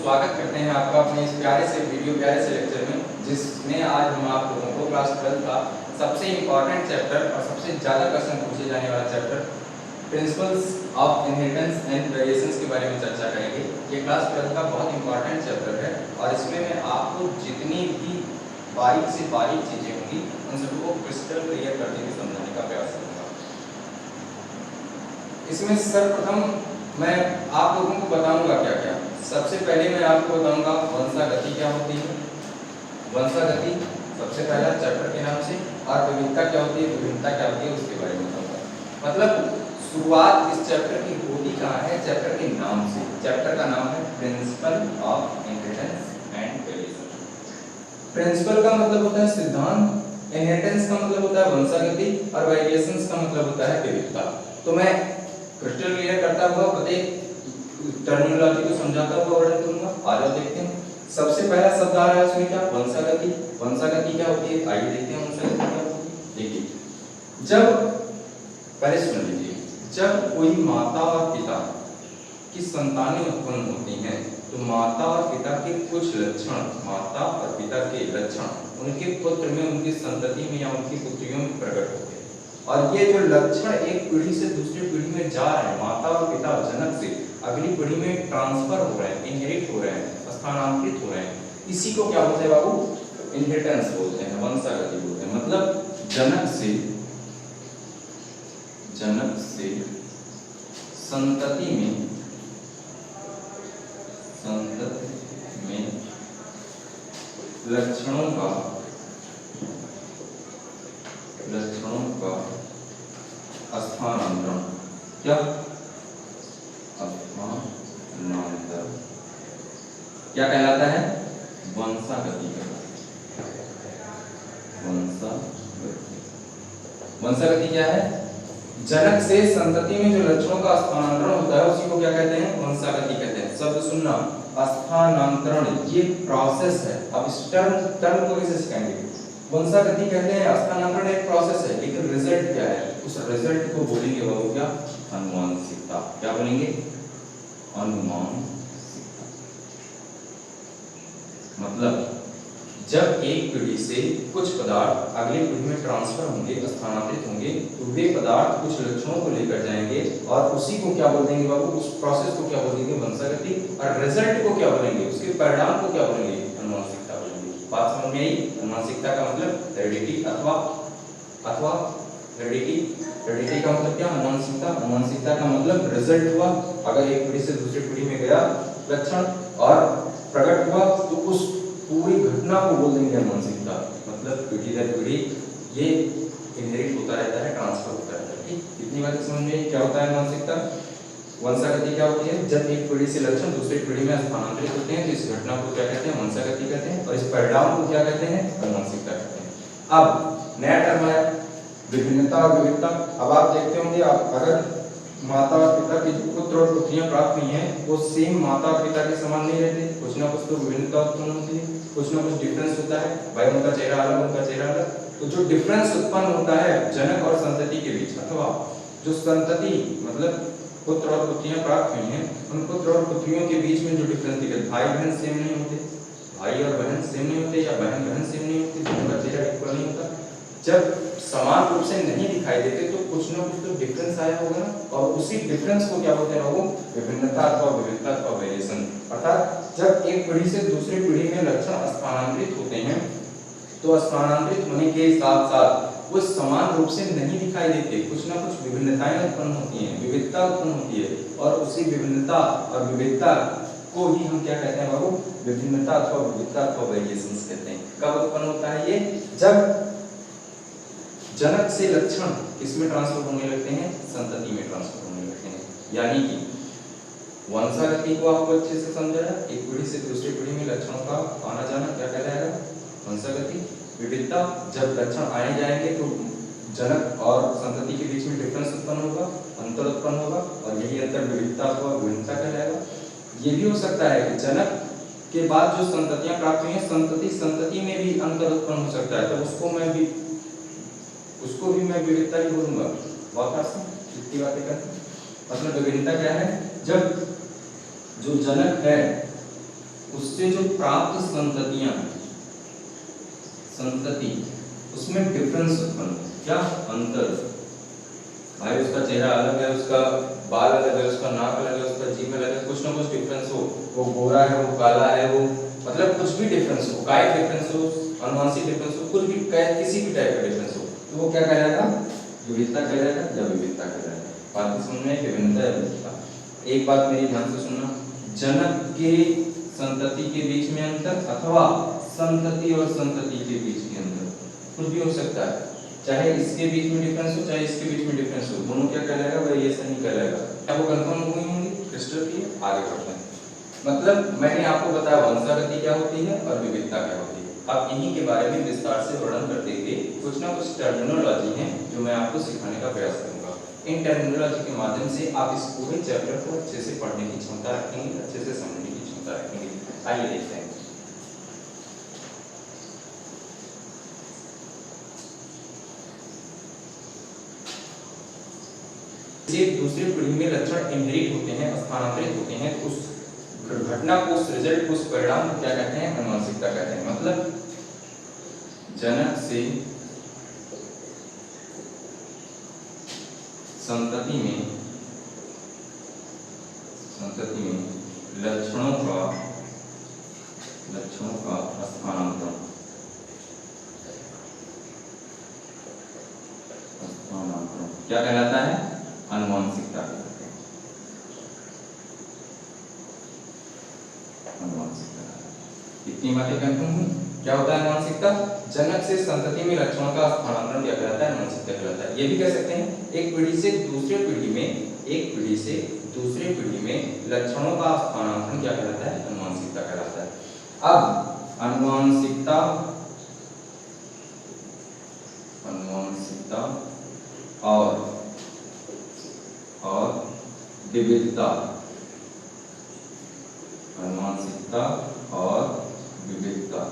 स्वागत करते हैं आपका अपने इस प्यारे से लेक्चर में, जिसमें आज हम आप लोगों को क्लास 12 का सबसे इम्पॉर्टेंट चैप्टर और सबसे ज़्यादा क्वेश्चन पूछे जाने वाला chapter principles of inheritance and variations के बारे में चर्चा करेंगे। ये क्लास 12 का बहुत इंपॉर्टेंट चैप्टर है और इसमें मैं आपको जितनी भी बारीक से बारीक चीज़ें होंगी उन सबको क्रिस्टल क्लियर करते हुए समझाने का प्रयास करूँगा। इसमें सर्वप्रथम मैं आप लोगों को बताऊंगा क्या क्या। सबसे पहले मैं आपको बताऊंगा वंशागति क्या होती है, वंशागति सबसे पहला चैप्टर के नाम से, और विविधता क्या होती है, विभिन्नता क्या होती है उसके बारे में बताऊंगा। मतलब शुरुआत इस चैप्टर की होती कहाँ है, चैप्टर के नाम से। चैप्टर का नाम है principle of inheritance and variation. Principle का मतलब होता है सिद्धांत, इनहेरिटेंस का मतलब होता है वंशागति और वेरिएशंस का मतलब होता है विविधता। तो मैं क्रिस्टल क्लियर करता हुआ प्रत्येक टर्मिनोलॉजी को समझाता हुआ वर्णन करूंगा। आ जाओ देखते हैं। सबसे पहला शब्द आ रहा है उसमें क्या, वंशागति। वंशागति क्या होती है, आइए देखते हैं वंशागति क्या होती है। देखिए, जब पहले सुन लीजिए, जब कोई माता और पिता की संतानें उत्पन्न होती हैं तो माता और पिता के कुछ लक्षण, माता और पिता के लक्षण उनके पुत्र में, उनकी संतति में या उनकी पुत्रियों में प्रकट होते हैं। और ये जो लक्षण एक पीढ़ी से दूसरी पीढ़ी में जा रहे हैं, माता और पिता जनक से अगली पीढ़ी में ट्रांसफर हो रहे हैं, इनहेरिट हो रहे हैं, स्थानांतरित हो रहे हैं, इसी को क्या बोलते हैं बाबू, इनहेरिटेंस बोलते हैं, वंशागति बोलते हैं। मतलब जनक से संतति में लक्षणों का स्थानांतरण, क्या स्थानांतरण क्या कहलाता है, वंशागति कहलाता है। वंशागति क्या है, जनक से संतति में जो लक्षणों का स्थानांतरण होता है उसी को क्या कहते हैं, वंशागति कहते हैं। शब्द सुनना, स्थानांतरण, ये प्रोसेस है। अब इस टर्म को कैसे सिखाएंगे, वंशागति कहते हैं, स्थानांतरण एक प्रोसेस है, लेकिन रिजल्ट क्या है, उस रिजल्ट को बोलेंगे वो क्या, अनुवांशिकता। क्या बोलेंगे, अनुवांशिकता। मतलब जब एक पीढ़ी से कुछ पदार्थ अगली पीढ़ी में ट्रांसफर होंगे, स्थानांतरित होंगे, तो वे पदार्थ कुछ लक्षणों को लेकर जाएंगे और उसी को क्या बोल देंगे बाबू, उस प्रोसेस को क्या बोल देंगे, वंशागति। और रिजल्ट को क्या बोलेंगे, उसके परिणाम को क्या बोलेंगे, अनुवांशिकता बोलेंगे। बात समझ में आई। अनुवांशिकता का मतलब हेरिडिटी अथवा हेरिडिटी का मतलब क्या, अनुवांशिकता। अनुवांशिकता का मतलब रिजल्ट हुआ, अगर एक पीढ़ी से दूसरी पीढ़ी में गया लक्षण और प्रकट हुआ तो उस पूरी घटना को बोल देंगे अनुवांशिकता। मतलब पीढ़ी दर पीढ़ी ये इनहेरिट होता रहता है, ट्रांसफर होता रहता है। ठीक, इतनी बात समझ में क्या होता है अनुवांशिकता। वंशागति क्या होती है, जब एक पीढ़ी से लक्षण दूसरी पीढ़ी में स्थानांतरित होते हैं तो इस घटना को क्या कहते हैं, वंशागति कहते हैं, और इस परिणाम को क्या कहते हैं, अनुवांशिकता कहते हैं। अब नया टर्म आया, विभिन्नता और विविधता। अब आप देखते होंगे, आप अगर माता और पिता की जो पुत्र और पुत्रियां प्राप्त हुई हैं वो सेम माता और पिता के समान नहीं रहते, कुछ ना कुछ तो विभिन्नता उत्पन्न होती है, कुछ ना कुछ डिफरेंस होता है। भाई उनका चेहरा अलग, उनका चेहरा अलग, तो जो डिफरेंस उत्पन्न होता है जनक और संतति के बीच, अथवा जो संतति मतलब पुत्र और पुत्रियां प्राप्त हुई हैं उन पुत्र और पुत्रियों के बीच में जो डिफरेंस दिखे, भाई बहन सेम नहीं होते, भाई और बहन सेम नहीं होते, या बहन बहन सेम नहीं होती, दोनों का चेहरा इक्वल नहीं होता। जब समान रूप से नहीं दिखाई देते तो कुछ ना कुछ तो डिफरेंस आया होगा ना, और उसी डिफरेंस को क्या बोलते हैं लोगों, विभिन्नता अथवा विविधता अथवा वेरिएशन। अर्थात जब एक पीढ़ी से दूसरी पीढ़ी में लक्षण स्थानांतरित होते हैं तो स्थानांतरित होने के साथ साथ वो समान रूप से नहीं दिखाई देते, कुछ ना कुछ विभिन्नताएं उत्पन्न होती हैं, विविधता उत्पन्न होती है, और उसी विभिन्नता और विविधता को ही हम क्या कहते हैं बाबू, विभिन्नता अथवा विविधता अथवा वेरिएशंस कहते हैं। कब उत्पन्न होता है ये, जब जनक से लक्षण किसमें ट्रांसफर होने लगते हैं, संतति में ट्रांसफर होने लगते हैं। यानी कि वंशागति को आपको अच्छे से समझाया, एक पीढ़ी से दूसरी पीढ़ी में लक्षणों का आना जाना क्या कहलाएगा, वंशागति। विविधता, जब लक्षण आए जाएंगे तो जनक और संतति के बीच में डिफरेंस उत्पन्न होगा, अंतर उत्पन्न होगा, और यही अंतर विविधता अथवा विभिन्नता कहलाएगा। ये भी हो सकता है कि जनक के बाद जो संततियां प्राप्त हुई हैं, संतति में भी अंतर उत्पन्न हो सकता है, तो उसको भी मैं विविधता ही बोलूंगा। वापस इतनी बातें करते, मतलब विभिन्नता क्या है, जब जो जनक है उससे जो प्राप्त संततियां संतति उसमें डिफरेंस उत्पन्न हो। क्या अंतर, भाई उसका चेहरा अलग है, उसका बाल अलग है, उसका नाक अलग है, उसका जीभ अलग है, कुछ ना कुछ डिफरेंस हो, वो गोरा है, वो काला है, वो मतलब कुछ भी डिफरेंस हो, काय डिफरेंस हो, अनुवांशिक डिफरेंस हो, कुछ भी किसी भी टाइप का डिफरेंस हो, तो वो क्या कहलाएगा, विविधता कहलाएगा या विविधता कहलाएगा। बात समझ में, विभिन्नता या विविधता। एक बात मेरी ध्यान से सुनना, जनक के संतति के बीच में अंतर अथवा संतति और संतति के बीच के अंतर कुछ भी हो सकता है, चाहे इसके बीच में डिफरेंस हो चाहे इसके बीच में डिफरेंस हो, दोनों क्या कहलाएगा, वेरिएशन ही कहलाएगा। क्या वो कंफर्म हो गई होंगी? क्रिस्टल क्लियर, आगे बढ़ते हैं। मतलब मैंने आपको बताया वंशागति क्या होती है और विविधता क्या होती है। अब इन्हीं के बारे में विस्तार से वर्णन करते हुए कुछ ना कुछ टर्मिनोलॉजी है जो मैं आपको सिखाने का प्रयास करूंगा। इन टर्मिनोलॉजी के माध्यम से आप इस पूरे चैप्टर को अच्छे से पढ़ने की क्षमता रखेंगे, अच्छे से समझने की क्षमता रखेंगे। आइए देखते हैं। एक दूसरे पीढ़ी में लक्षण इनहेरिट होते हैं, स्थानांतरित होते हैं, तो उस घटना को, उस रिजल्ट को, उस परिणाम को क्या कहते हैं, अनुवांशिकता कहते हैं। मतलब जनक से संतति में लक्षणों का स्थानांतरण क्या कहलाता है, अनुवांशिकता। इतनी बातें कंफर्म हुई। क्या होता है अनुवांशिकता? जनक से संतति में लक्षणों का स्थानांतरण क्या कहलाता है, अनुवांशिकता कहलाता है। ये भी कह सकते हैं एक पीढ़ी से दूसरे पीढ़ी में लक्षणों का स्थानांतरण क्या कहलाता है, अनुवांशिकता कहलाता है। अब अनुवांशिकता और विविधता, अनुवांशिकता और विविधता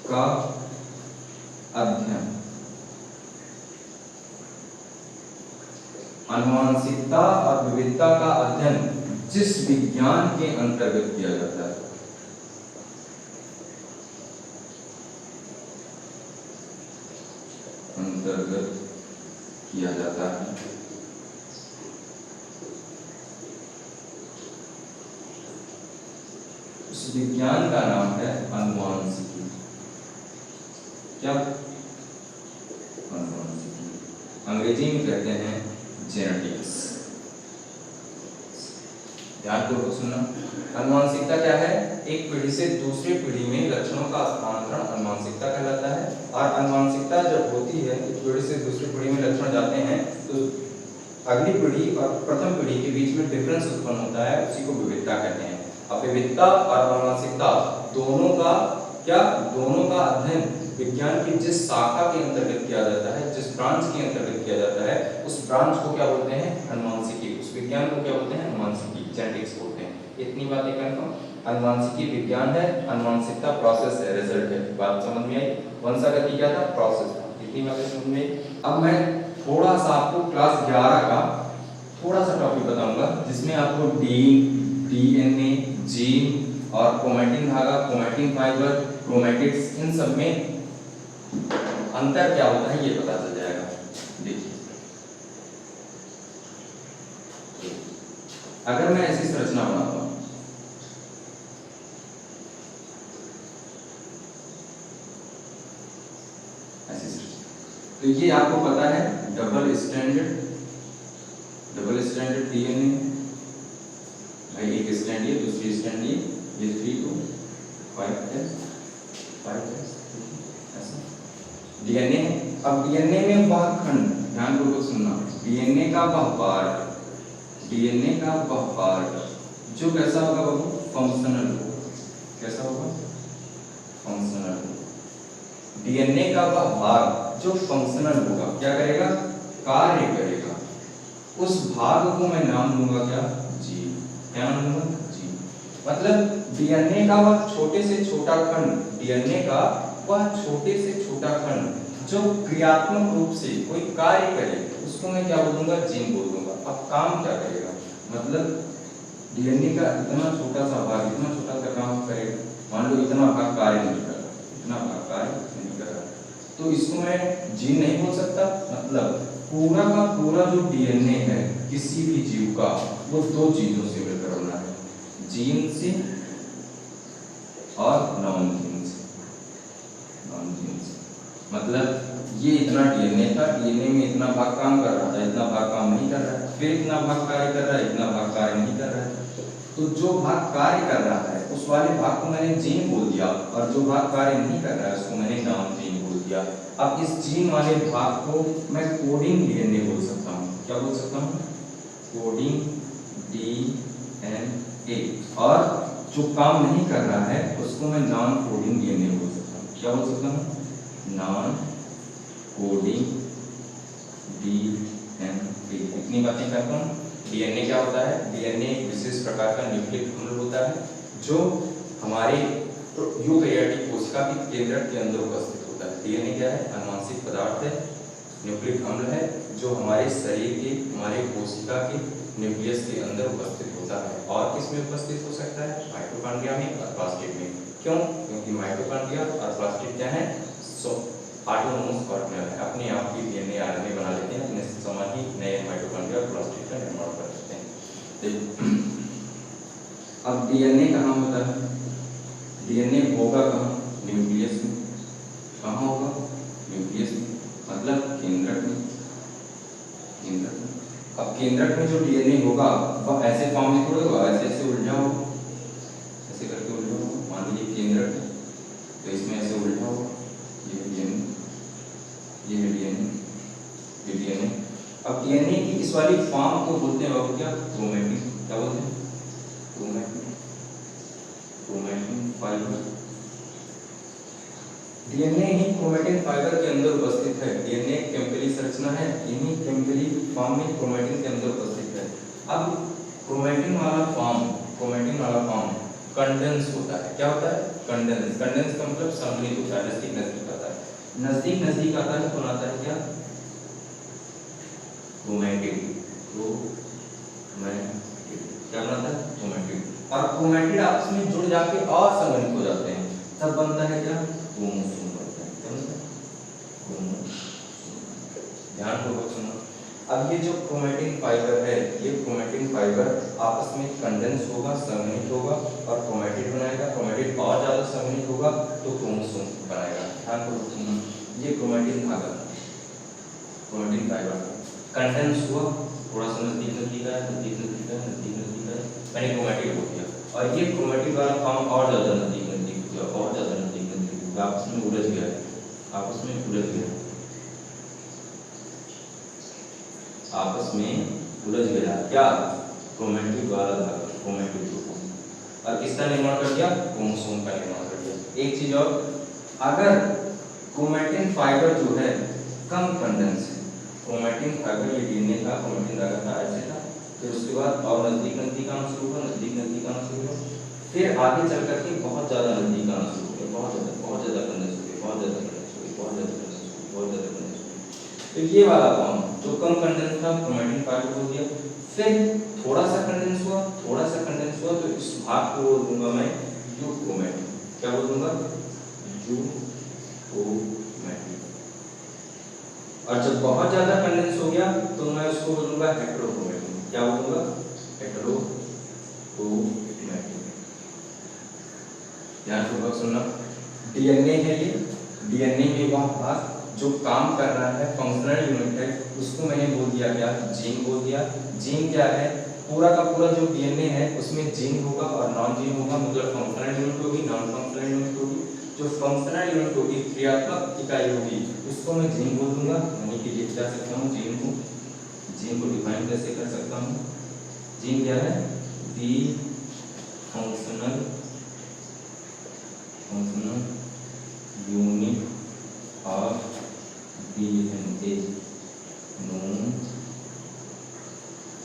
का अध्ययन, अनुवांशिकता और विविधता का अध्ययन जिस विज्ञान के अंतर्गत किया जाता है, उस विज्ञान का नाम है अनुवांशिकी। क्या? अनुवांशिकी। अंग्रेजी में कहते हैं जेनेटिक्स। ध्यानपूर्वक सुनना। अनुवांशिकता क्या है? एक पीढ़ी से दूसरी पीढ़ी में लक्षणों का स्थानांतरण अनुवांशिकता कहलाता है। और अनुवांशिकता जब होती है, एक पीढ़ी से दूसरी पीढ़ी में लक्षण जाते हैं, तो अगली पीढ़ी और प्रथम पीढ़ी के बीच में डिफरेंस उत्पन्न होता है, उसी को विविधता कहते हैं। अब विविधता और अनुवांशिकता दोनों का अध्ययन विज्ञान की जिस शाखा के अंतर्गत किया जाता है, जिस ब्रांच के अंतर्गत किया जाता है, उस ब्रांच को क्या बोलते हैं? अनुवांशिकी। उस विज्ञान को क्या बोलते हैं? अनुवांशिकी, जेनेटिक्स बोलते हैं। इतनी बातें कंफर्म। अनुवांशिकी विज्ञान है, अनुवांशिकता प्रोसेस है, रिजल्ट है। बात समझ में आई? वंशागति क्या था? प्रोसेस था। इतनी बातें समझ में आई। अब मैं थोड़ा सा आपको क्लास 11 का थोड़ा सा टॉपिक बताऊंगा, जिसमें आपको डीएनए, जीन और क्रोमैटिन धागा, क्रोमैटिन फाइबर, क्रोमैटिड्स, इन सब में अंतर क्या होता है ये पता चल जाएगा। देखिए, अगर मैं ऐसी संरचना बनाता हूं, ऐसी संरचना, तो ये आपको पता है डबल स्ट्रैंडेड डीएनए, भाई एक स्ट्रैंड ये, दूसरी स्ट्रैंड ये 3 to 5 ऐसा डीएनए है। अब डीएनए में वह खंड, ध्यानपूर्वक सुनना, डीएनए का वह पार्ट जो कैसा होगा बाबू? फंक्शनल हो। कैसा होगा? फंक्शनल। डीएनए का वह भाग जो फंक्शनल होगा, क्या करेगा? कार्य करेगा। उस भाग को मैं नाम दूंगा क्या? जीन। क्या नाम दूंगा? जीन। मतलब डीएनए का वह छोटे से छोटा खंड, जो क्रियात्मक रूप से कोई कार्य करे, उसको मैं क्या बोलूंगा? जीन बोल दूंगा। अब काम क्या करेगा? मतलब डीएनए का इतना छोटा सा भाग, इतना छोटा सा काम करेगा, मान लो इतना भाग कार्य नहीं कर रहा, इतना भाग कार्य नहीं कर रहा, तो इसको मैं जीन नहीं बोल सकता। मतलब पूरा का पूरा जो डीएनए है किसी भी जीव का, वो दो चीजों से मिलकर बना है, जीन से और नॉन जीन से। नॉन जीन से मतलब ये इतना डीएनए था, डीएनए में इतना भाग काम कर रहा था, इतना भाग काम नहीं कर रहा है, फिर इतना भाग कार्य कर रहा है, इतना भाग कार्य नहीं कर रहा है। तो जो भाग कार्य कर रहा है उस वाले भाग को मैंने जीन बोल दिया, और जो भाग कार्य नहीं कर रहा है उसको मैंने नॉन जीन बोल दिया। अब इस जीन वाले भाग को मैं कोडिंग डीएनए बोल सकता हूँ। क्या बोल सकता हूँ? Coding DNA. और जो काम नहीं कर रहा है उसको मैं नॉन कोडिंग डीएनए बोल सकता हूँ। क्या बोल सकता हूँ? Non coding DNA. इतनी बातें करता हूँ। डीएनए क्या होता है? डीएनए एक विशेष प्रकार का न्यूक्लिक अम्ल होता है जो हमारे यूकैरियोटिक कोशिका के केंद्रक के अंदर उपस्थित होता है। डीएनए क्या है? आनुवंशिक पदार्थ है, न्यूक्लिक अम्ल है जो हमारे शरीर के, हमारे कोशिका के न्यूक्लियस के अंदर उपस्थित होता है। और किसमें उपस्थित हो सकता है? माइटोकॉन्ड्रिया में और प्लास्टिड में। क्यों? क्योंकि माइटोकॉन्ड्रिया और प्लास्टिड क्या है? ऑटोनोमस ऑर्गेनेल है, अपने आप ही डीएनए आरएनए बना लेते हैं, अपने समान ही नए माइटोकॉन्ड्रिया और प्लास्टिड का निर्माण कर सकते हैं। अब डीएनए कहाँ होता है? डीएनए होगा कहाँ? न्यूक्लियस में। कहाँ होगा? न्यूक्लियस में, मतलब केंद्रक में। केंद्रक में। अब केंद्रक में जो डीएनए होगा वह ऐसे फॉर्म में थोड़ा होगा, ऐसे ऐसे उलझा होगा, ऐसे करके उलझा होगा। मान लीजिए केंद्रक है तो इसमें ऐसे उलझा होगा, ये डीएनए, ये डीएनए, ये डीएनए। अब डीएनए की इस वाली फॉर्म को बोलते हैं बाबू क्या? क्रोमैटिन। क्या बोलते हैं? क्रोमैटिन। Chromatin fibre. डीएनए ही क्रोमैटिन फाइबर के अंदर उपस्थित है। डीएनए एक केमिकली संरचना है, इन्हीं केमिकली फॉर्म में क्रोमैटिन के अंदर उपस्थित है। अब क्रोमैटिन वाला फॉर्म कंडेंस होता है। क्या होता है? कंडेंस। कंडेंस का मतलब सम्मिलित होता है, नजदीक नजदीक आता है। नजदीक नजदीक आता है तो बनाता है क्या? क्रोमैटिड। क्या बनाता है? क्रोमैटिड। और क्रोमैटिड आपस में जुड़ जाके और संगठित हो जाते हैं, तब बनता है क्या? क्रोमोसोम बनता है। क्या बनता है? क्रोमोसोम। ध्यानपूर्वक सुनो। अब ये जो क्रोमैटिन फाइबर है, ये क्रोमैटिन फाइबर आपस में कंडेंस होगा, संगठित होगा और क्रोमैटिड बनाएगा। क्रोमैटिड और ज्यादा संगठित होगा तो क्रोमोसोम बनाएगा। ध्यानपूर्वक सुनो। ये क्रोमैटिन भाग, क्रोमैटिन फाइबर कंडेंस हुआ, थोड़ा सा नजदीक नजदीक आया, नजदीक नजदीक आया, नजदीक नजदीक आया, यानी क्रोमैटिड हो गया। और ये क्रोमैटिड वाला फॉर्म और ज्यादा नजदीक नजदीक हो गया, और ज्यादा नजदीक नजदीक हो गया, आपस में उलझ गया, आपस में उलझ गया, आपस में उलझ गया। क्या? क्रोमैटिड वाला भाग, क्रोमैटिड को। और किसका निर्माण कर दिया? क्रोमोसोम का निर्माण कर दिया। एक चीज और, अगर क्रोमैटिन फाइबर जो है कम कंडेंस है, क्रोमैटिन फाइबर ये डीएनए का क्रोमैटिन धागा था, ऐसे था, फिर उसके बाद और नजदीक नजदीक आना शुरू हुआ, नजदीक नजदीक आना शुरू हुआ, फिर आगे चल करके बहुत ज्यादा नजदीक आना शुरू हो गया, बहुत ज्यादा कंडेंस हो गया, बहुत ज्यादा कंडेंस हो गया, बहुत ज्यादा कंडेंस हो गया, बहुत ज्यादा कंडेंस हो गया। तो ये वाला फॉर्म जो कम कंडेंस था क्रोमैटिन फाइबर हो गया। फिर थोड़ा सा कंडेंस हुआ, थोड़ा सा कंडेंस हुआ, तो इस भाग को बोल दूंगा मैं यूक्रोमैटिन। क्या बोल दूंगा? यूक्रोमैटिन। और जब बहुत ज्यादा कंडेंस हो गया तो मैं उसको बोलूंगा हेटेरोक्रोमैटिन। क्या बोलूंगा? हेटेरोक्रोमैटिन। ध्यानपूर्वक सुनना। डीएनए है ये, डीएनए में वह भाग जो काम कर रहा है, फंक्शनल यूनिट है, उसको मैंने बोल दिया क्या? जीन बोल दिया। जीन क्या है? पूरा का पूरा जो डीएनए है उसमें जीन होगा और नॉन जीन होगा, मतलब फंक्शनल यूनिट होगी, नॉन फंक्शनल यूनिट होगी। जो फंक्शनल यूनिट होगी, क्रियात्मक इकाई होगी, उसको मैं जीन बोल दूंगा। यानी कि लिख जा सकता हूँ जीन को। जीन को डिफाइन कैसे कर सकता हूँ? जीन क्या है? The functional unit of DNA known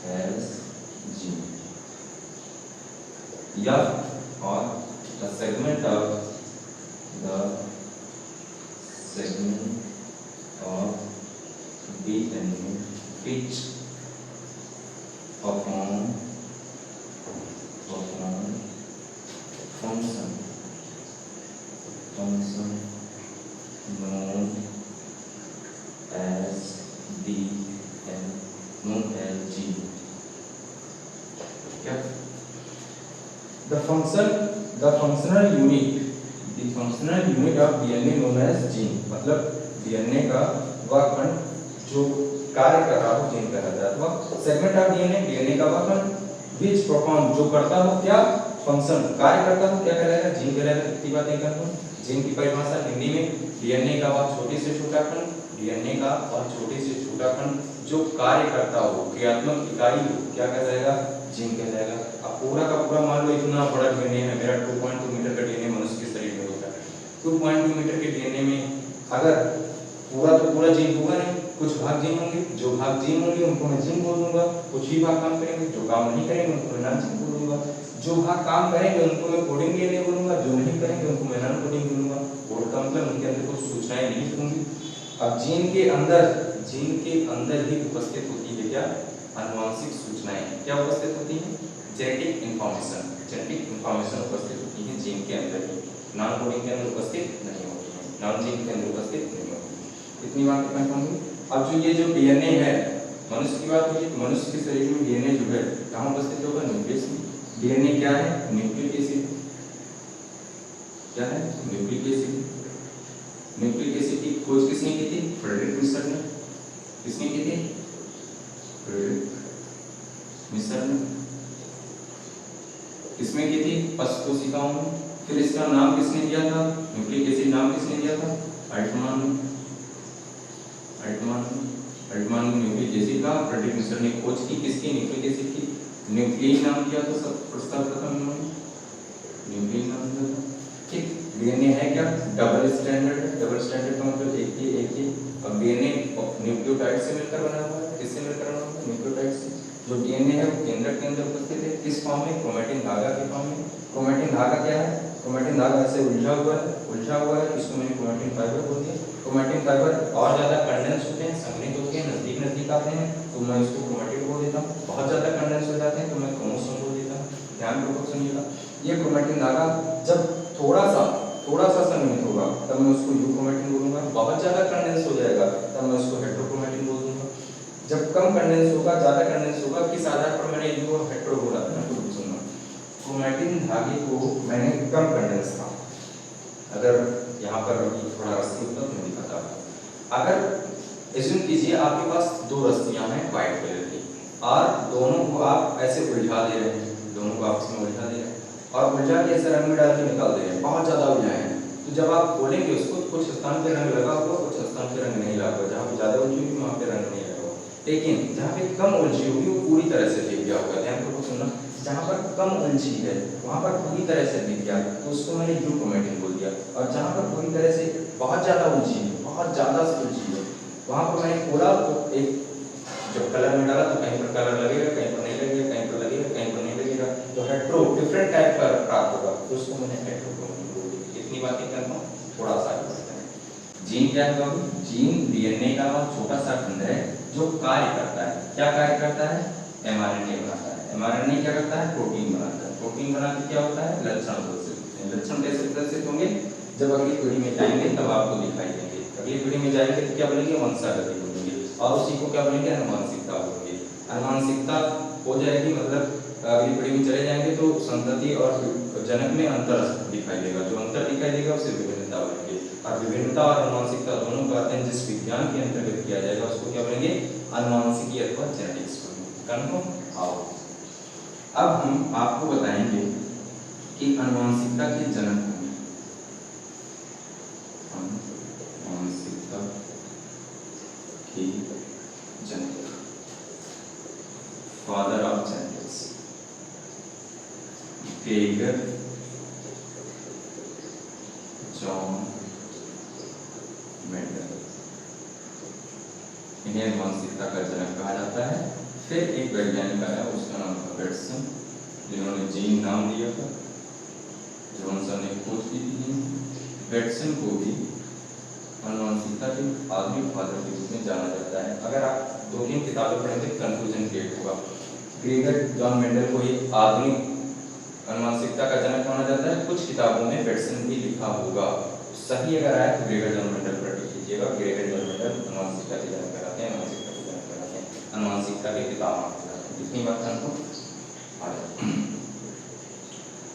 as gene, या और the segment of DNA which perform the functional unit of DNA known as gene, मतलब डीएनए का वह खंड जो कार्य कर रहा हो जीन कहलाता है। वह सेगमेंट ऑफ डीएनए का वह खंड विच परफॉर्म जो करता हो क्या फंक्शन कार्य करता हो क्या कहलाएगा जीन कहलाएगा। कितनी बातें कर दूं, जीन की परिभाषा हिंदी में डीएनए का वह छोटे से छोटा खंड, डीएनए का वह छोटे से छोटा खंड जो कार्य करता हो क्रियात्मक इकाई हो क्या कहलाएगा जीन कहलाएगा। अब पूरा का पूरा मान लो इतना बड़ा डीएनए है मेरा 2.2 मीटर का डीएनए मनुष्य के शरीर में होता है। 2.2 मीटर के डीएनए में अगर पूरा तो पूरा जीन होगा नहीं, कुछ भाग जीन होंगे, जो भाग जीन होंगे उनको मैं जीन बोल दूंगा, कुछ ही भाग काम करेंगे, जो काम नहीं करेंगे उनको मैं नॉन जीन बोल दूंगा, जो भाग काम करेंगे उनको मैं कोडिंग डीएनए बोलूंगा, जो नहीं करेंगे उनको मैं नॉन कोडिंग बोलूंगा। कोड का मतलब उनके अंदर कुछ सूचनाएं नहीं होंगी। अब जीन के अंदर ही उपस्थित होती है क्या आनुवंशिक सूचनाएं, क्या उपस्थित होती है जेनेटिक इंफॉर्मेशन उपस्थित होती है जीन के अंदर ही, नॉन कोडिंग के अंदर उपस्थित नहीं होती है, नॉन जीन के अंदर उपस्थित नहीं होती है। इतनी बात मैं कहूँगी। अब जो ये जो डीएनए है मनुष्य की बात हुई, मनुष्य के शरीर में डीएनए जो है कहाँ उपस्थित होगा न्यूक्लियस में। डीएनए क्या है न्यूक्लिक एसिड, क्या है न्यूक्लिक एसिड। न्यूक्लिक एसिड की खोज किसने की थी फ्रेडरिक मिशर ने, किसने की थी फ्रेडरिक मिशर ने, किसमें की थी पशु कोशिकाओं में। फिर इसका नाम किसने दिया था न्यूक्लिक एसिड, नाम किसने दिया था अल्टमान ने न्यूक्लिक एसिड का फ्रेडरिक मिशर ने खोज की, किसकी न्यूक्लिक एसिड की, न्यूक्लियन नाम दिया था सर्वप्रथम इन्होंने, न्यूक्लियन नाम दिया था। ठीक, डीएनए है क्या डबल स्टैंडर्ड है, डबल स्टैंडर्ड का मतलब एक ही। अब डीएनए न्यूक्लियोटाइड से मिलकर बना हुआ है, किससे मिलकर बना हुआ है न्यूक्लियोटाइड से। जो डीएनए है वो केंद्रक के अंदर उपस्थित है, किस फॉर्म में क्रोमैटिन धागा के फॉर्म में। क्रोमैटिन धागा क्या है, क्रोमैटिन धागा ऐसे उलझा हुआ है, इसको मैंने क्रोमैटिन फाइबर बोल दिया। क्रोमैटिन फाइबर और ज्यादा कंडेंस होते हैं, संघनित होते हैं, नजदीक आते हैं तो मैं इसको क्रोमैटिन बोल देता हूँ। बहुत ज्यादा कंडेंस हो जाते हैं तो मैं क्रोमोसोम बोल देता हूँ। ध्यानपूर्वक सुनिएगा, ये क्रोमैटिन धागा जब थोड़ा सा संघनित होगा तब मैं उसको यूक्रोमैटिन बोलूंगा, बहुत ज्यादा कंडेंस हो जाएगा तब मैं उसको हेटेरोक्रोमैटिन बोल दूंगा। जब कम कंडेंस होगा ज्यादा कंडेंस होगा, किस आधार पर मैंने यू और हेटेरो बोला था ना, तो सुनना क्रोमैटिन धागे को मैंने कम कंडेंस था, अगर यहाँ पर थोड़ा रस्सी होता तो मैं दिखाता। अगर एज्यूम कीजिए आपके पास दो रस्सियां हैं व्हाइट कलर की और दोनों को आप ऐसे उलझा दे रहे हैं, दोनों को आपस में उलझा दे रहे हैं और उलझा के ऐसे रंग में डाल के निकाल दे रहे हैं, बहुत ज्यादा उलझाए हैं। तो जब आप खोलेंगे उसको कुछ स्थान पे रंग लगा हुआ, कुछ स्थान पे रंग नहीं लगा हुआ, जहाँ पे ज्यादा उलझी होगी वहाँ पे रंग नहीं लगा हुआ, लेकिन जहाँ पे कम उलझी होगी वो पूरी तरह से दिख गया होगा। ध्यानपूर्वक सुनना, जहाँ पर कम उलझी है वहाँ पर पूरी तरह से दिख गया तो उसको मैंने यूक्रोमैटिन बोल दिया, और जहाँ पर पूरी तरह से बहुत ज्यादा उलझी है, बहुत ज्यादा से उलझी है, वहाँ पर मैंने खोला तो एक जब कलर में डाला तो कहीं पर कलर लगेगा, कहीं पर नहीं लगेगा, कहीं पर लगेगा, कहीं पर नहीं लगेगा, तो हेटेरो डिफरेंट टाइप का प्राप्त होगा, तो उसको मैंने हेटेरोक्रोमैटिन बोल दिया। इतनी बातें करता हूँ, थोड़ा सा आगे बढ़ते हैं। जीन क्या है बाबू, जीन डीएनए का छोटा सा खंड है जो कार्य करता है। क्या कार्य करता है, एमआरएनए बनाता है। एमआरएनए क्या करता है, प्रोटीन बनाता है। प्रोटीन बना के क्या होता है, लक्षण प्रदर्शित होते हैं। लक्षण कैसे प्रदर्शित होंगे, जब अगली पीढ़ी में जाएंगे तब आपको दिखाई देंगे। अगली पीढ़ी में जाएंगे तो क्या बोलेंगे, वंशागति बोलेंगे, और उसी को क्या बोलेंगे, अनुवांशिकता बोलेंगे। अनुवांशिकता हो जाएगी मतलब अगली पीढ़ी में चले जाएंगे तो संतति और जनक में अंतर दिखाई देगा, जो अंतर दिखाई देगा उसे विभिन्नता बोलेंगे। और विभिन्नता और अनुवांशिकता दोनों का अध्ययन जिस विज्ञान के अंतर्गत किया जाएगा उसको क्या बोलेंगे, अनुवांशिकी अथवा जेनेटिक्स बोलेंगे। कन्फर्म। आओ अब हम आपको बताएंगे कि अनुवांशिकता के जनक कौन है। अनुवांशिकता के जनक, father of genetics, Gregor John Mendel, इन्हें अनुवांशिकता का जनक कहा जाता है। फिर एक वैज्ञानिक आया, उसका नाम था वेटसन, जिन्होंने जीन नाम दिया था। जॉनसन ने खोज की थी। वेटसन को भी अनुवांशिकता के आधुनिक फादर के रूप में जाना जाता है। अगर आप 2-3 किताबें पढ़ेंगे कंफ्यूजन क्रिएट होगा। ग्रेगर जॉन मेंडल को ही आधुनिक अनुवांशिकता का जनक माना जाता है, कुछ किताबों में वेटसन भी लिखा होगा। सही अगर आए तो ग्रेगर जॉन मेंडल पर टिक कीजिएगा। ग्रेगर जॉन मेंडल अनुवांशिकता के जनक कहलाते हैं, अनुवांशिकता के जनक कहलाते हैं, अनुवांशिकता के पितामह कहलाते हैं। इतनी बात हमको।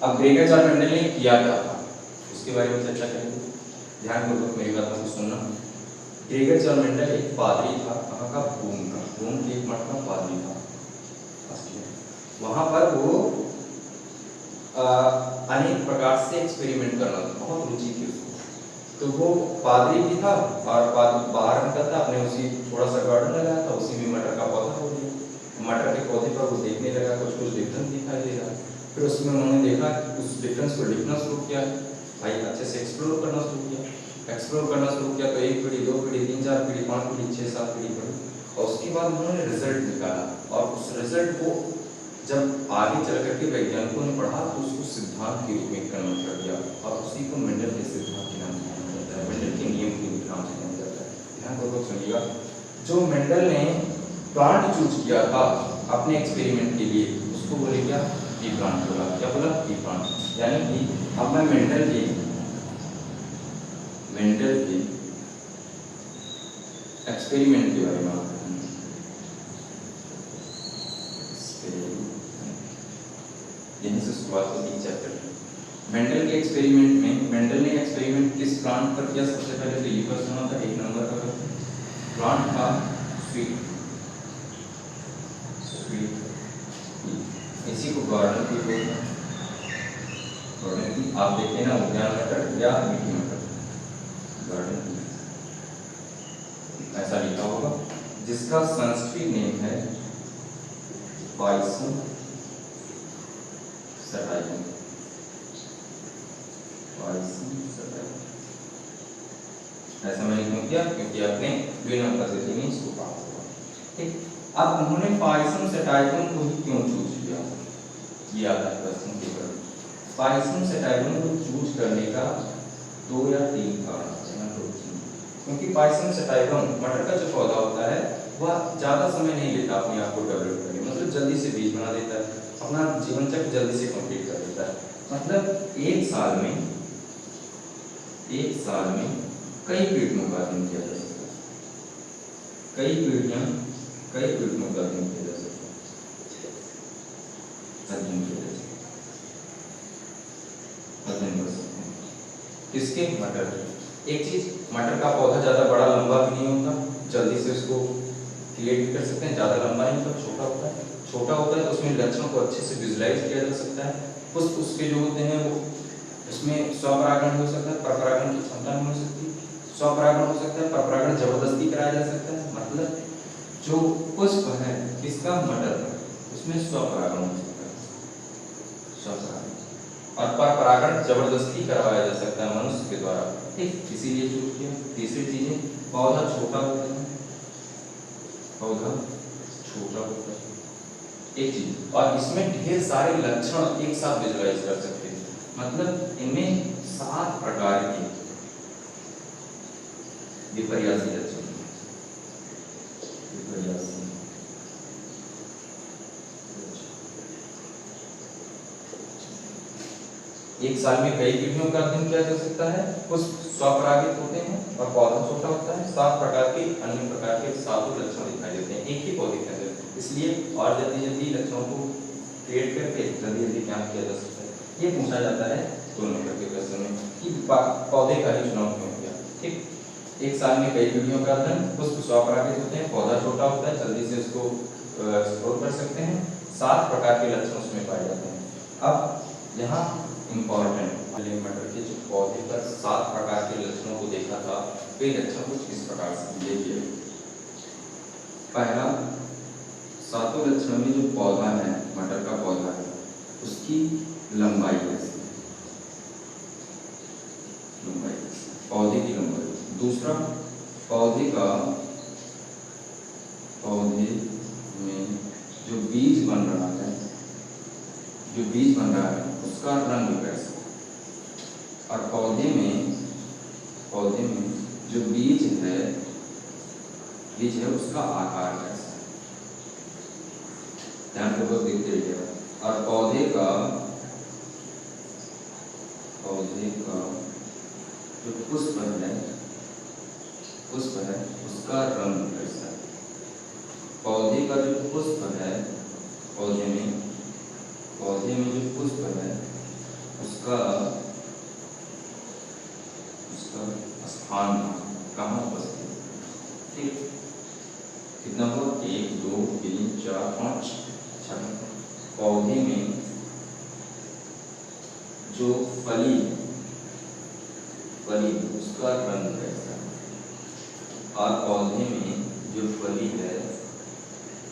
अब ग्रेगर मेंडल ने किया क्या था उसके बारे में चर्चा करेंगे। ध्यानपूर्वक मेरी बातों को सुनना। ग्रेगर मेंडल एक पादरी था, कहाँ का? रोम का। रोम के एक मठ का पादरी था। वहाँ पर वो अनेक प्रकार से एक्सपेरिमेंट करना था, बहुत रुचि थी उसको। तो वो पादरी भी था और बाहर निकलता अपने उसी थोड़ा सा गार्डन लगाया था, उसी में मटर का पौधा हो गया। मटर के पौधे पर वो देखने लगा, कुछ डिफरेंस दिखाई दे रहा। फिर उसमें उन्होंने देखा, उस डिफरेंस को लिखना शुरू किया, भाई अच्छे से एक्सप्लोर करना शुरू किया। तो 1 पीढ़ी, 2 पीढ़ी, 3, 4 पीढ़ी, 5 पीढ़ी, 6, 7 पीढ़ी पढ़ी और उसके बाद उन्होंने रिजल्ट निकाला। और उस रिजल्ट को जब आगे चल करके वैज्ञानिकों ने पढ़ा तो उसको सिद्धांत के रूप में कन्वर्ट कर दिया और उसी को मेंडल के सिद्धांत के नाम से जाना जाता है, मेंडल के नियम के नाम से जाना जाता है। ध्यानपूर्वक सुनिएगा। जो मेंडल ने प्लांट चूज किया था अपने एक्सपेरिमेंट के लिए, उसको बोले क्या? पी प्लांट बोला। क्या बोला? P plant. यानी कि अब मैं मेंडल के एक्सपेरिमेंट के बारे में बात करूंगा। यहीं से शुरुआत होती चैप्टर की। मेंडल के एक्सपेरिमेंट में मेंडल ने एक्सपेरिमेंट किस प्लांट पर किया? सबसे पहले तो ये क्वेश्चन होता है 1 नंबर का प्लांट था स्वीट। इसी को गार्डन की बोलते हैं। गार्डन की आप देखते हैं ना, उद्यान मटर या मीठी मटर, गार्डन की ऐसा लिखा होगा, जिसका संस्कृत नेम है पाइसम सटाइलम। ऐसा मैंने क्यों किया? क्योंकि आपने 2 नंबर से तीन इसको पास हुआ। ठीक, अब उन्होंने पाइसम सटाइलम को ही क्यों चूज किया? ये आता है क्वेश्चन के ऊपर। पाइसम सटाइलम को चूज करने का 2 या 3 कारण है। क्योंकि पाइसम सटाइलम मटर का जो पौधा होता है वह ज़्यादा समय नहीं लेता अपने आप को डेवलप करने, मतलब जल्दी से बीज बना देता है, अपना जीवन चक्र जल्दी से कंप्लीट कर देता है। मतलब एक साल में कई पीढ़ियों का अध्ययन किया जा सकता है। कई पीढ़ियों का अध्ययन किया जा सकता है। अध्ययन कर सकते हैं किसके? मटर। एक चीज, मटर का पौधा ज़्यादा बड़ा लंबा भी नहीं होता, जल्दी से उसको क्रिएट भी कर सकते हैं। ज़्यादा लंबा नहीं होता, छोटा होता है तो उसमें लक्षणों को अच्छे से विजुलाइज किया जा सकता है। पुष्प उसके जो होते हैं वो उसमें स्वपरागण हो सकता है, परपरागण की क्षमता नहीं हो सकती। स्वपरागण हो सकता है, परपरागण जबरदस्ती कराया जा सकता है। मतलब जो पुष्प है किसका? मटर का, उसमें स्वपरागण हो सकता है, स्वपरागण, और परपरागण जबरदस्ती करवाया जा सकता है मनुष्य के द्वारा। ठीक, इसीलिए चूज किया। तीसरी चीज है, पौधा छोटा होता है, एक चीज, और इसमें ढेर सारे लक्षण एक साथ विजुलाइज कर सकते हैं। मतलब इनमें 7 प्रकार के विपर्यासी लक्षण। एक साल में कई पीढ़ियों का अध्ययन किया जा सकता है। पुष्प स्वपरागित होते हैं और पौधा छोटा होता है। 7 प्रकार के अन्य प्रकार के 7 लक्षण दिखाई देते हैं एक ही पौधे के अंदर, इसलिए और जल्दी लक्षणों को क्रिएट करके जल्दी ज्ञान किया जा सकता है। ये पूछा जाता है 2 नंबर के क्वेश्चन में कि पौधे का ही चुनाव क्यों किया। ठीक, एक साल में कई पीढ़ियों का अध्ययन, पुष्प स्वपरागित होते हैं, पौधा छोटा होता है, जल्दी से उसको एक्सप्लोर कर सकते हैं, 7 प्रकार के लक्षण उसमें पाए जाते हैं। अब यहाँ इम्पॉर्टेंट मटर के जो पौधे पर 7 प्रकार के लक्षणों को देखा था, वे लक्षण कुछ इस प्रकार से देखिए। पहला, 7 लक्षण में जो पौधा है, मटर का पौधा है, उसकी लंबाई कैसी है, पौधे की लंबाई। दूसरा, पौधे में जो बीज बन रहा है उसका रंग कैसा, और पौधे में जो बीज है उसका आकार कैसा है। ध्यानपूर्वक देखते रहिएगा। और पौधे का जो पुष्प है उसका रंग कैसा है। पौधे का जो पुष्प है, पौधे में जो पुष्प है उसका स्थान कहाँ उपस्थित, ठीक। कितना हुआ, 1 2 3 4 5 6। पौधे में जो फली उसका रंग कैसा है, और पौधे में जो फली है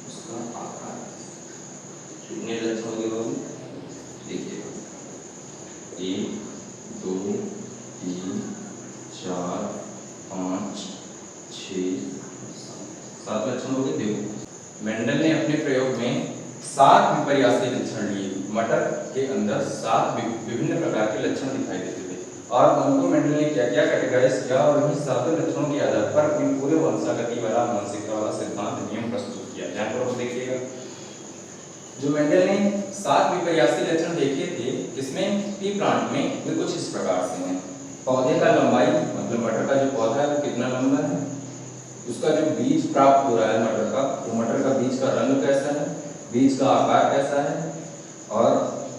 उसका आकार। कितने लक्षण होंगे बाबू, देखिएगा 1 2 3 4 5 6 7 लक्षण हो गए। देखो मेंडल ने अपने प्रयोग में 7 विपर्यासी लक्षण लिए। मटर के अंदर 7 विभिन्न प्रकार के लक्षण दिखाई देते थे और उनको मेंडल ने क्या क्या कैटेगराइज किया और उन्हीं 7 लक्षणों के आधार पर इन पूरे वंशागति वाला मानसिकता वाला सिद्धांत नियम प्रस्तुत किया। यहाँ पर देखिएगा जो मेंडल ने 7 विपर्यासी लक्षण देखे थे, इसमें पी प्लांट में वे कुछ इस प्रकार से हैं। पौधे का लंबाई, मतलब मटर का जो पौधा है वो कितना लंबा है, उसका जो बीज प्राप्त हो रहा है मटर का, वो मटर का बीज का रंग कैसा है, बीज का आकार कैसा है, और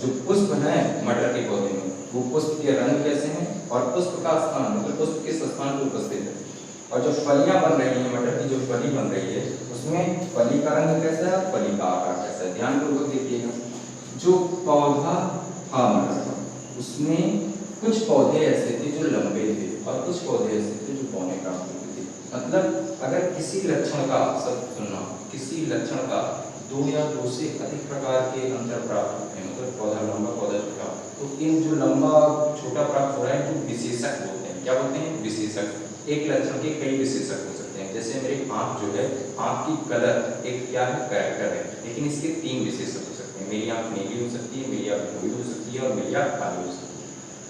जो पुष्प है मटर के पौधे में वो पुष्प के रंग कैसे हैं, और पुष्प का स्थान, मतलब पुष्प किस स्थान पर उपस्थित है, और जो फलियां बन रही हैं मटर की जो फली बन रही है उसमें फली का रंग कैसा है, फली का आकार कैसा है। ध्यानपूर्वक देखिएगा जो पौधा था मटर का, उसमें कुछ पौधे ऐसे थे जो लंबे थे और कुछ पौधे ऐसे थे जो पौने काट थे। मतलब अगर किसी लक्षण का, सब सुनना, किसी लक्षण का 2 या 2 से अधिक प्रकार के अंतर प्राप्त होते हैं, मतलब पौधा लंबा पौधा छोटा, तो इन जो लंबा छोटा प्राप्त हो रहा है तो विशेषक बोलते हैं। क्या बोलते हैं, विशेषक। एक लक्षण के कई विशेषक हो सकते हैं, जैसे मेरे आँख जो है, आँख की कलर एक क्या है, कैरेक्टर है, लेकिन इसके 3 विशेषक हो सकते हैं। मेरी आँख नीली हो सकती है, मेरी आँख भूरी हो सकती है और मेरी आँख काली हो सकती है।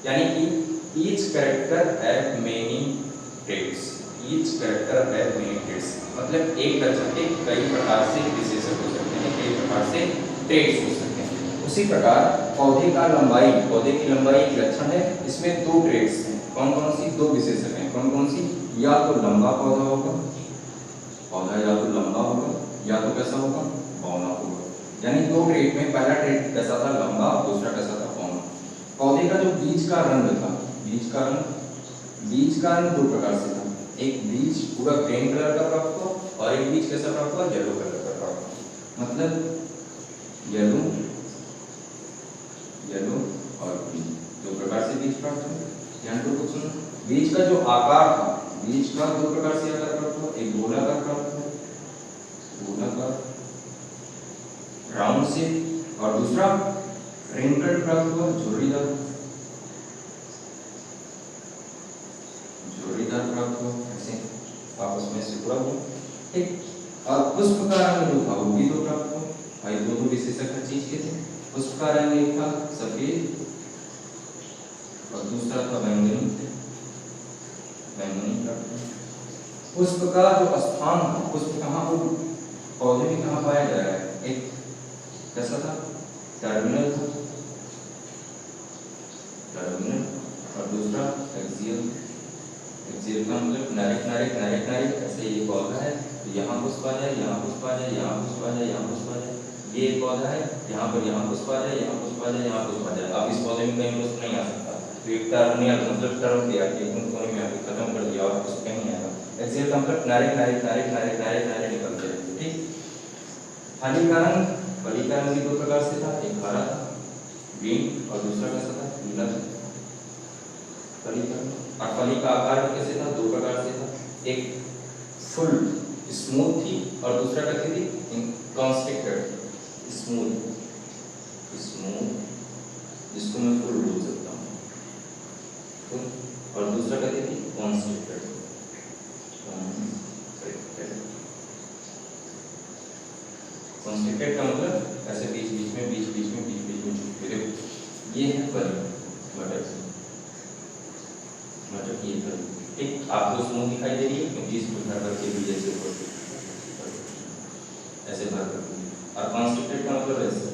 यानी कि each character have many traits, each character have many traits, मतलब एक लक्षण के कई प्रकार से विशेषक हो सकते हैं, कई प्रकार से ट्रेट्स हो सकते हैं। उसी प्रकार पौधे का लंबाई, पौधे की लंबाई एक लक्षण है, इसमें 2 ट्रेट्स हैं। कौन कौन सी 2 विशेषक हैं, कौन कौन सी, या तो लंबा पौधा होगा, पौधा या तो लंबा होगा या तो कैसा होगा, बौना होगा। यानी 2 ट्रेट में पहला ट्रेट कैसा था, लंबा, दूसरा कैसा था, बौना। पौधे का जो बीज का रंग था, बीज का रंग 2 प्रकार से था। एक बीज पूरा ग्रीन कलर का प्राप्त हुआ और एक बीज कैसा प्राप्त हुआ, येलो कलर का प्राप्त हुआ। मतलब येलो और ग्रीन 2 प्रकार से बीज प्राप्त हुआ। ध्यान को कुछ सुनो, बीज का जो आकार था, बीज का 2 प्रकार से आकार प्राप्त हुआ, एक गोलाकार प्राप्त हुआ, गोलाकार राउंड शेप, और दूसरा रिंकल्ड प्राप्त हुआ, झुर्रीदार प्राप्त हुआ, ऐसे आपस में सिकुड़ा हुआ, ठीक। और पुष्प का रंग जो था वो भी 2 प्राप्त हुआ। भाई 2 विशेषक हर चीज के थे। पुष्प का रंग एक था सफेद और दूसरा था बैंगनी प्राप्त हुआ। पुष्प का जो स्थान था, पुष्प कहाँ, पौधे में कहाँ पाया जा रहा है, एक कैसा था, टर्मिनल था, टर्मिनल, और दूसरा एक्सियल का मतलब नारिक ऐसे ये पौधा है, तो यहाँ पुष्प आ जाए, यहाँ पुष्प आ जाए, यहाँ पुष्प आ जाए, यहाँ पुष्प आ जाए। ये एक पौधा है, यहाँ पर यहाँ पुष्प आ जाए, यहाँ पुष्प आ जाए, यहाँ पुष्प आ जाए। अब इस पौधे में कहीं पुष्प नहीं आ सकता, तो एक टर्मिनल मतलब टर्म दिया कि एक कोने में आके खत्म कर दिया और पुष्प कहीं आएगा। एक्सियल का मतलब नारिक निकलते हैं, ठीक। फली का रंग भी 2 प्रकार से था, एक हरा था, ग्रीन, और दूसरा कैसा था, नीला था। और फली का आकार कैसे था, 2 प्रकार से था, एक फुल स्मूथ थी और दूसरा कैसी थी, कॉन्स्ट्रिक्टेड, स्मूथ, जिसको मैं फुल बोल सकता हूँ, और दूसरा कैसी थी, कॉन्स्ट्रिक्टेड। कॉन्स्ट्रिक्टेड का मतलब ऐसे बीच बीच में झुके। ये है फली मटर की फली, ठीक। आपको स्मूथ दिखाई दे रही है क्योंकि इसको भर करके भी जैसे ऐसे भर करके, और कॉन्स्ट्रिक्टेड का मतलब ऐसे,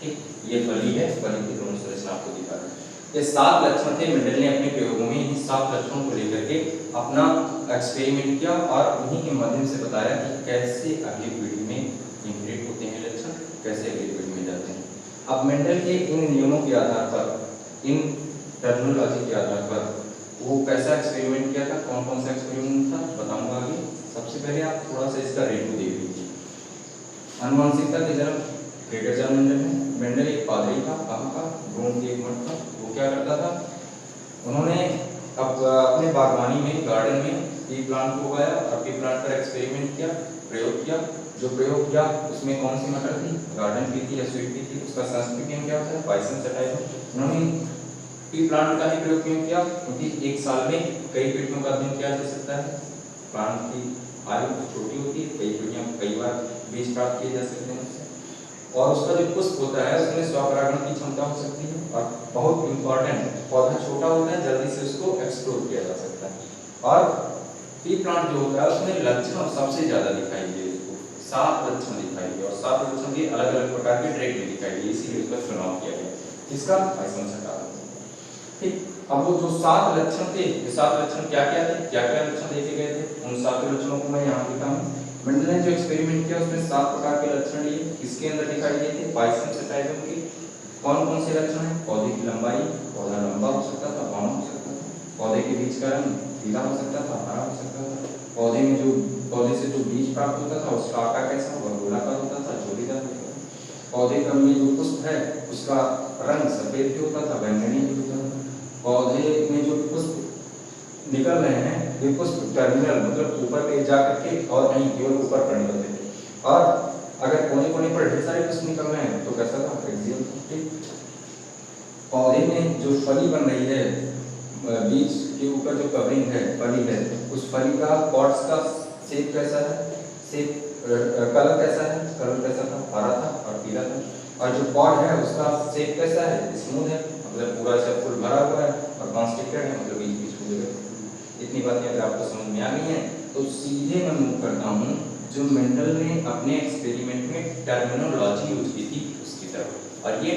ठीक। ये फली है, फली की दोनों संरचना आपको दिखा रहा है। ये 7 लक्षण थे। मेंडल ने अपने प्रयोगों में इन 7 लक्षणों को लेकर के अपना एक्सपेरिमेंट किया और उन्हीं के माध्यम से बताया कि कैसे अगली पीढ़ी में इनहेरिट होते हैं लक्षण, कैसे अगली अब मेंडल के इन नियमों के आधार पर, इन टर्मिनोलॉजी के आधार पर वो कैसा एक्सपेरिमेंट किया था, कौन कौन सा एक्सपेरिमेंट था बताऊंगा आगे। सबसे पहले आप थोड़ा सा इसका रेटू देख लीजिए। अनुवांशिकता के जन्म ग्रेटर जर्मन में, मेंडल एक पादरी था, कहाँ का, रोम के एक मठ था। वो क्या करता था, उन्होंने अब अपने बागवानी में, गार्डन में पी प्लांट को उगाया और पी प्लांट पर एक्सपेरिमेंट किया, प्रयोग किया। जो प्रयोग किया उसमें कौन सी मटर थी, गार्डन की थी या स्वीट की थी, उसका सांस्कृतिक नेम क्या होता है, पाइसन सटाइव। उन्होंने पी प्लांट का ही प्रयोग क्यों किया, क्योंकि एक साल में कई पीढ़ियों का अध्ययन किया जा सकता है। प्लांट की आयु छोटी होती है, कई पीढ़ियां, कई बार बीज प्राप्त किए जा सकते हैं उससे। और उसका जो पुष्प होता है उसमें स्वपरागण की क्षमता हो सकती है। और बहुत इंपॉर्टेंट, पौधा छोटा होता है, जल्दी से उसको एक्सप्लोर किया जा सकता है। और पी प्लांट जो होता है उसमें लक्षण सबसे ज्यादा दिखाई दिए, उसको 7 लक्षण दिखाई दिए और 7 लक्षण के अलग अलग प्रकार के ट्रेड में दिखाई दिए, इसीलिए उसका चुनाव किया गया। इसका पाइसन सटाइव। ठीक, अब वो जो 7 लक्षण थे, ये 7 लक्षण क्या क्या थे, क्या क्या लक्षण देखे गए थे, उन 7 लक्षणों को मैं यहाँ लिखा हूँ। मेंडल ने जो एक्सपेरिमेंट किया उसमें 7 प्रकार के लक्षण लिए, इसके अंदर दिखाई दिए थे पाइसन सटाइव के। कौन कौन से लक्षण हैं, पौधे की लंबाई, पौधा लंबा हो सकता था, बाउंड हो सकता था, पौधे के बीज का रंग पीला हो सकता था, हरा हो सकता था, पौधे में जो, पौधे से जो बीज प्राप्त होता था उसका आकार कैसा, वह गोलाकार होता था, झोलीदार होता था। पौधे का में जो पुष्प है उसका रंग सफेद भी होता था, बैंगनी भी होता था। पौधे में जो पुष्प निकल रहे हैं ये पुष्प टर्मिनल मतलब ऊपर पे जा करके और कहीं केवल ऊपर पर निकलते थे। और अगर कोने कोने पर ढेर सारे पुष्प निकल रहे हैं तो कैसा था, एक्सियल। ठीक, पौधे में जो फली बन रही है, बीज के ऊपर जो कवरिंग है, फली है, उस फली का पॉट्स का शेप कैसा है, शेप कलर कैसा है, कलर कैसा था, हरा था और पीला था। और जो पॉड है उसका शेप कैसा है, स्मूथ है, मतलब पूरा ऐसा फुल भरा हुआ है और कॉन्स्टिक्टेड है, मतलब बीच बीच में। इतनी बातें अगर आपको समझ में आ गई हैं तो सीधे मैं मूव करता हूँ जो मेंडल ने अपने एक्सपेरिमेंट में टर्मिनोलॉजी यूज की थी उसकी तरफ। और ये